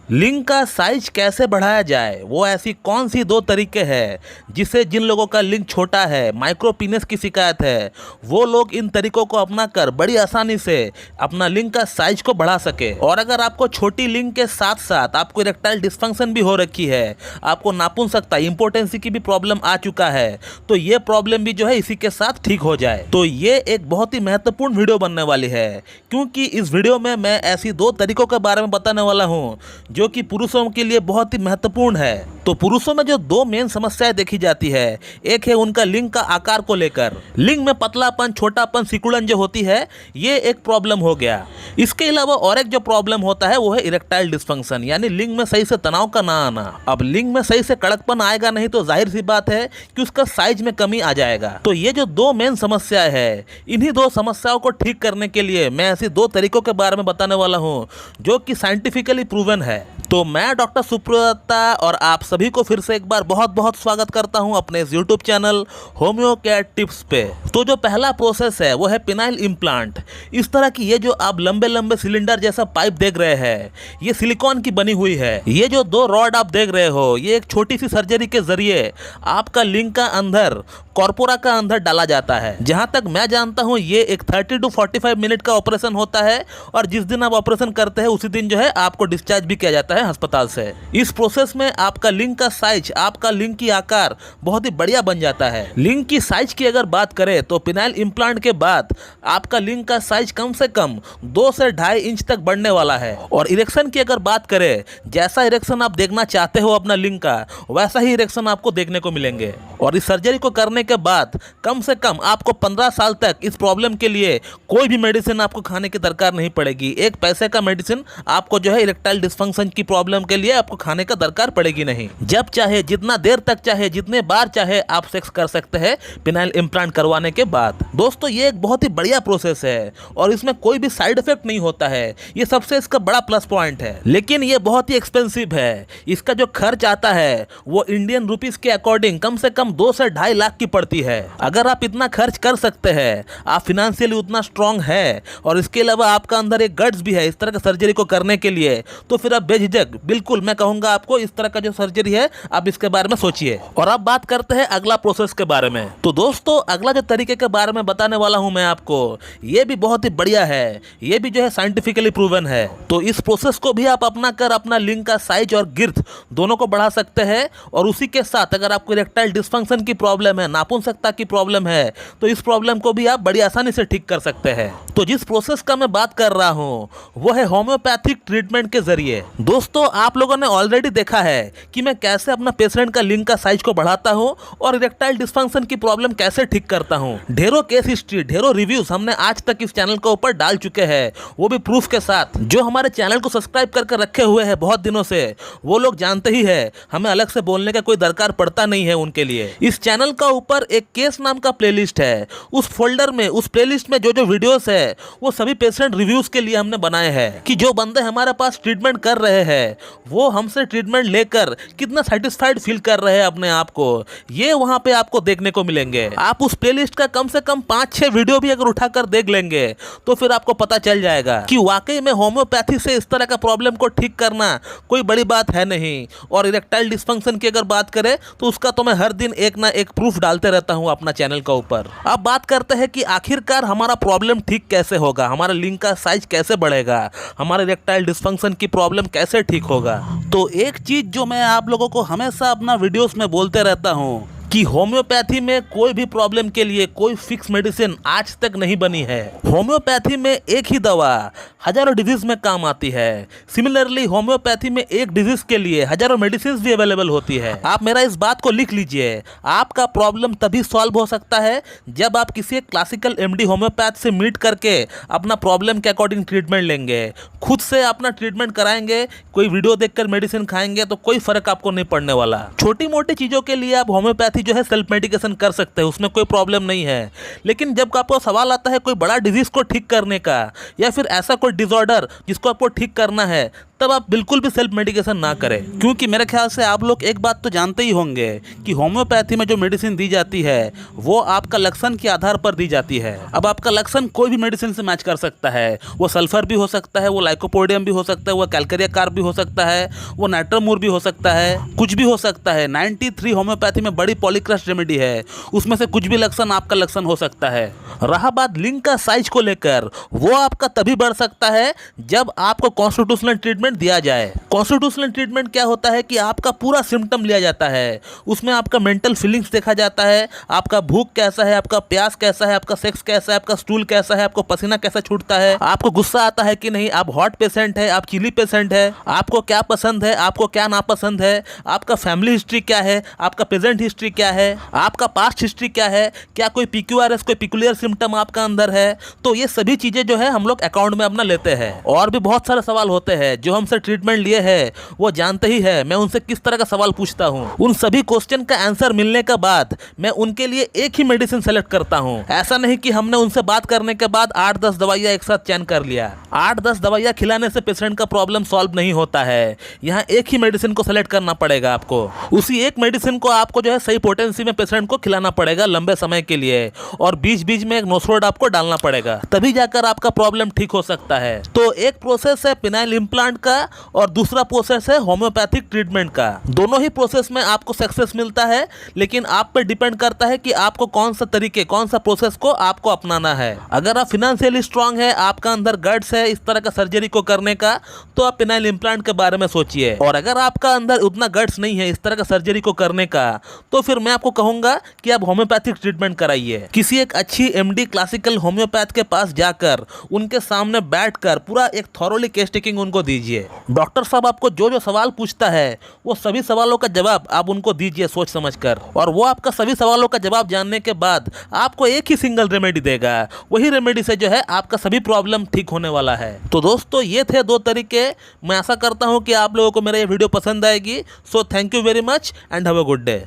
लिंग का साइज कैसे बढ़ाया जाए, वो ऐसी कौन सी दो तरीके हैं जिससे जिन लोगों का लिंग छोटा है, माइक्रो पीनस की शिकायत है, वो लोग इन तरीकों को अपनाकर बड़ी आसानी से अपना लिंग का साइज को बढ़ा सके। और अगर आपको छोटी लिंग के साथ साथ आपको इरेक्टाइल डिस्फंक्शन भी हो रखी है, आपको नापुंसकता इंपोर्टेंसी की भी प्रॉब्लम आ चुका है, तो ये प्रॉब्लम भी जो है इसी के साथ ठीक हो जाए। तो ये एक बहुत ही महत्वपूर्ण वीडियो बनने वाली है, क्योंकि इस वीडियो में मैं ऐसी दो तरीकों के बारे में बताने वाला हूँ जो कि पुरुषों के लिए बहुत ही महत्वपूर्ण है। तो पुरुषों में जो दो मेन समस्याएं देखी जाती है, एक है उनका लिंग का आकार को लेकर, लिंग में पतलापन, छोटापन, सिकुड़न जो होती है, ये एक प्रॉब्लम हो गया। इसके अलावा और एक जो प्रॉब्लम होता है वो है इरेक्टाइल डिस्फंक्शन, यानी लिंग में सही से तनाव का ना आना। अब लिंग में सही से कड़कपन आएगा नहीं तो जाहिर सी बात है कि उसका साइज में कमी आ जाएगा। तो ये जो दो मेन समस्या है, इन्हीं दो समस्याओं को ठीक करने के लिए मैं ऐसी दो तरीकों के बारे में बताने वाला हूँ जो कि साइंटिफिकली प्रूवन है। तो मैं डॉक्टर सुप्रदत्ता और आप सभी को फिर से एक बार बहुत बहुत स्वागत करता हूं अपने इस YouTube channel homeo care tips पे। तो जो पहला प्रोसेस है वो है पिनाइल इम्प्लांट। इस तरह की ये जो आप लंबे लंबे सिलेंडर जैसा पाइप देख रहे हैं, ये सिलिकॉन की बनी हुई है। ये जो दो रॉड आप देख रहे हो, ये एक छोटी सी सर्जरी के जरिए आपका लिंग का अंदर, कॉर्पोरा का अंदर डाला जाता है। जहां तक मैं जानता हूं ये एक 30 to 45 मिनट का ऑपरेशन होता है, और जिस दिन आप ऑपरेशन करते हैं उसी दिन जो है आपको डिस्चार्ज भी किया जाता है अस्पताल से। इस प्रोसेस में आपका लिंग का साइज, आपका लिंग की आकार बहुत ही बढ़िया बन जाता है। लिंग की साइज की अगर बात करें तो पिनाइल इम्प्लांट के बाद आपका लिंग का साइज कम से कम 2 से 2.5 इंच तक बढ़ने वाला है। और इरेक्शन की अगर बात करें, जैसा इरेक्शन आप देखना चाहते हो अपना लिंग का, वैसा ही इरेक्शन आपको देखने को मिलेंगे। और इस सर्जरी को करने के बाद कम से कम आपको 15 साल तक इस प्रॉब्लम के लिए कोई भी मेडिसिन आपको खाने की दरकार नहीं पड़ेगी। एक पैसे का मेडिसिन आपको जो है इरेक्टाइल डिस्फंक्शन की प्रॉब्लम के लिए आपको खाने का दरकार पड़ेगी नहीं। जब चाहे, जितना देर तक चाहे, जितने बार चाहे आप सेक्स कर सकते हैं पिनाइल इम्प्लांट करवाने के बाद। दोस्तों ये एक बहुत ही बढ़िया प्रोसेस है और इसमें कोई भी साइड इफेक्ट नहीं होता है, ये सबसे इसका बड़ा प्लस पॉइंट है। लेकिन ये बहुत ही एक्सपेंसिव है। इसका जो खर्च आता है वो इंडियन रुपीस के अकॉर्डिंग कम से कम 2 से 2.5 लाख की पड़ती है। अगर आप इतना खर्च कर सकते हैं, आप फिनेंशियली उतना स्ट्रांग है, और इसके अलावा आपका अंदर एक गट्स भी है इस तरह की सर्जरी को करने के लिए, तो फिर आप बेझिझक, बिल्कुल मैं कहूंगा आपको, इस तरह का जो सर्जरी है आप इसके बारे में सोचिए। और अब बात करते हैं अगला प्रोसेस के बारे में। तो दोस्तों अगला जो तरीके के बारे में बताने वाला हूं मैं आपको, ये भी बहुत ही बढ़िया है, ये भी जो है साइंटिफिकली प्रूवन है। तो इस प्रोसेस को भी आप अपना कर अपना लिंग का साइज और गिर्थ दोनों को बढ़ा सकते हैं। और उसी के साथ अगर आपको इरेक्टाइल डिस्फंक्शन की प्रॉब्लम है, नापुंसकता की प्रॉब्लम है, तो इस प्रॉब्लम को भी आप बड़ी आसानी से ठीक कर सकते हैं। तो जिस प्रोसेस का मैं बात कर रहा हूं वो है होम्योपैथिक ट्रीटमेंट के जरिए। दोस्तों आप लोगों ने ऑलरेडी देखा है कि मैं कैसे अपना पेशेंट का लिंग का साइज को बढ़ाता हूं और इरेक्टाइल डिस्फंक्शन की प्रॉब्लम कैसे ठीक करता हूं। ढेरों केस हिस्ट्री, ढेरों रिव्यूज हमने आज तक इस चैनल के ऊपर डाल चुके हैं, वो भी प्रूफ के साथ। जो हमारे चैनल को सब्सक्राइब करके रखे हुए हैं बहुत दिनों से, वो लोग जानते ही है, हमें अलग से बोलने का कोई दरकार पड़ता नहीं है उनके लिए। इस चैनल का ऊपर एक केस नाम का प्लेलिस्ट है, उस फोल्डर में, उस प्लेलिस्ट में जो जो वीडियोस है वो सभी पेशेंट रिव्यूज के लिए हमने बनाए हैं, कि जो बंदे हमारे पास ट्रीटमेंट कर रहे हैं वो हमसे ट्रीटमेंट लेकर कितना सेटिस्फाइड फील कर रहे हैं अपने आप को, ये वहां पे आपको देखने को मिलेंगे। आप उस प्लेलिस्ट का कम से कम 5-6 वीडियो भी अगर उठाकर देख लेंगे तो फिर आपको पता चल जाएगा कि वाकई में होम्योपैथी से इस तरह का प्रॉब्लम को ठीक करना कोई बड़ी बात है नहीं। और इरेक्टाइल डिस्फंक्शन की अगर बात करें तो उसका तो मैं हर दिन एक ना एक प्रूफ डालते रहता हूं अपना चैनल का ऊपर। अब बात करते हैं कि आखिरकार हमारा प्रॉब्लम ठीक कैसे होगा, हमारा लिंग का साइज कैसे बढ़ेगा, हमारे इरेक्टाइल डिस्फंक्शन की प्रॉब्लम कैसे ठीक होगा। तो एक चीज जो मैं आप लोगों को हमेशा अपना वीडियोस में बोलते रहता हूं कि होम्योपैथी में कोई भी प्रॉब्लम के लिए कोई फिक्स मेडिसिन आज तक नहीं बनी है। होम्योपैथी में एक ही दवा हजारों डिजीज में काम आती है। सिमिलरली होम्योपैथी में एक डिजीज के लिए हजारों मेडिसिन भी अवेलेबल होती है। आप मेरा इस बात को लिख लीजिए, आपका प्रॉब्लम तभी सॉल्व हो सकता है जब आप किसी क्लासिकल एमडी होम्योपैथ से मीट करके अपना प्रॉब्लम के अकॉर्डिंग ट्रीटमेंट लेंगे, खुद से अपना ट्रीटमेंट कराएंगे, कोई वीडियो देखकर मेडिसिन खाएंगे तो कोई फर्क आपको नहीं पड़ने वाला। छोटी मोटी चीजों के लिए आप होम्योपैथी जो है सेल्फ मेडिकेशन कर सकते हैं, उसमें कोई प्रॉब्लम नहीं है। लेकिन जब आपको सवाल आता है कोई बड़ा डिजीज को ठीक करने का, या फिर ऐसा कोई डिसऑर्डर जिसको आपको ठीक करना है, तब आप बिल्कुल भी सेल्फ मेडिकेशन ना करें, क्योंकि मेरे ख्याल से आप लोग एक बात तो जानते ही होंगे कि होम्योपैथी में जो मेडिसिन दी जाती है वो आपका लक्षण के आधार पर दी जाती है। अब आपका लक्षण कोई भी मेडिसिन से मैच कर सकता है, वो सल्फर भी हो सकता है, वो लाइकोपोडियम भी हो सकता है, वो कैलकेरिया कार्ब भी हो सकता है, वो नाइट्रोमूर भी हो सकता है, कुछ भी हो सकता है। 93 होम्योपैथी में बड़ी पॉलीक्रस्ट रेमेडी है, उसमें से कुछ भी लक्षण आपका लक्षण हो सकता है। रहा बात लिंग का साइज को लेकर, वो आपका तभी बढ़ सकता है जब आपको कॉन्स्टिट्यूशनल ट्रीटमेंट दिया जाए। कॉन्स्टिट्यूशनल ट्रीटमेंट क्या होता है कि आपका पूरा सिम्टम लिया जाता है, उसमें आपका मेंटल फीलिंग्स देखा जाता है, आपका भूख कैसा है, आपका प्यास कैसा है, आपका सेक्स कैसा है, आपका स्टूल कैसा है, आपको पसीना कैसा छूटता है, आपको गुस्सा आता है कि नहीं, आप हॉट पेशेंट है, आप चिली पेशेंट है, आपको क्या पसंद है, आपको क्या नापसंद है, आपका फैमिली हिस्ट्री क्या है, आपका प्रेजेंट हिस्ट्री क्या है, आपका पास्ट हिस्ट्री क्या है, क्या कोई PQRS कोई पिकुलियर सिम्टम आपका अंदर है। तो ये सभी चीजें जो है हम लोग अकाउंट में अपना लेते हैं। और भी बहुत सारे सवाल होते हैं जो हमसे ट्रीटमेंट लिए हैं वो जानते ही है मैं उनसे किस तरह का सवाल पूछता हूँ। उन सभी क्वेश्चन का आंसर मिलने के बाद मैं उनके लिए एक ही मेडिसिन सेलेक्ट करता हूँ। ऐसा नहीं कि हमने उनसे बात करने के बाद 8-10 दवाइयाँ एक साथ चयन कर लिया। 8-10 दवाइयाँ खिलाने से पेशेंट का प्रॉब्लम सॉल्व नहीं होता है। यहाँ एक ही मेडिसिन को सेलेक्ट करना पड़ेगा आपको। उसी एक मेडिसिन को आपको जो है सही पोटेंसी में पेशेंट को खिलाना पड़ेगा लंबे समय के लिए, और बीच बीच में एक नोस्रोड आपको डालना पड़ेगा, तभी जाकर आपका प्रॉब्लम ठीक हो सकता है। तो एक प्रोसेस है पिनाइल इम्प्लांट का और दूसरा प्रोसेस है होम्योपैथिक ट्रीटमेंट का। दोनों ही प्रोसेस में आपको सक्सेस मिलता है, लेकिन आप पे डिपेंड करता है कि आपको कौन सा तरीके, कौन सा प्रोसेस को आपको अपनाना है। अगर आप फिनेंशियली स्ट्रांग है, आपका अंदर गट्स है इस तरह का सर्जरी को करने का, तो आप पिनाइल इम्प्लांट के बारे में सोचिए। और अगर आपका अंदर उतना गट्स नहीं है इस तरह का सर्जरी को करने का, तो फिर मैं आपको कहूंगा कि आप होम्योपैथिक ट्रीटमेंट कराइए। किसी एक अच्छी MD क्लासिकल होम्योपैथ के पास जाकर उनके सामने बैठकर पूरा एक थॉरोली केस टेकिंग उनको दीजिए। डॉक्टर साहब आपको जो जो सवाल पूछता है वो सभी सवालों का जवाब आप उनको दीजिए सोच समझकर, और वो आपका सभी सवालों का जवाब जानने के बाद आपको एक ही सिंगल रेमेडी देगा। वही रेमेडी से जो है आपका सभी प्रॉब्लम ठीक होने वाला है। तो दोस्तों ये थे 2 तरीके। मैं आशा करता हूँ कि आप लोगों को मेरा ये वीडियो पसंद आएगी। So thank you very much and have a good day.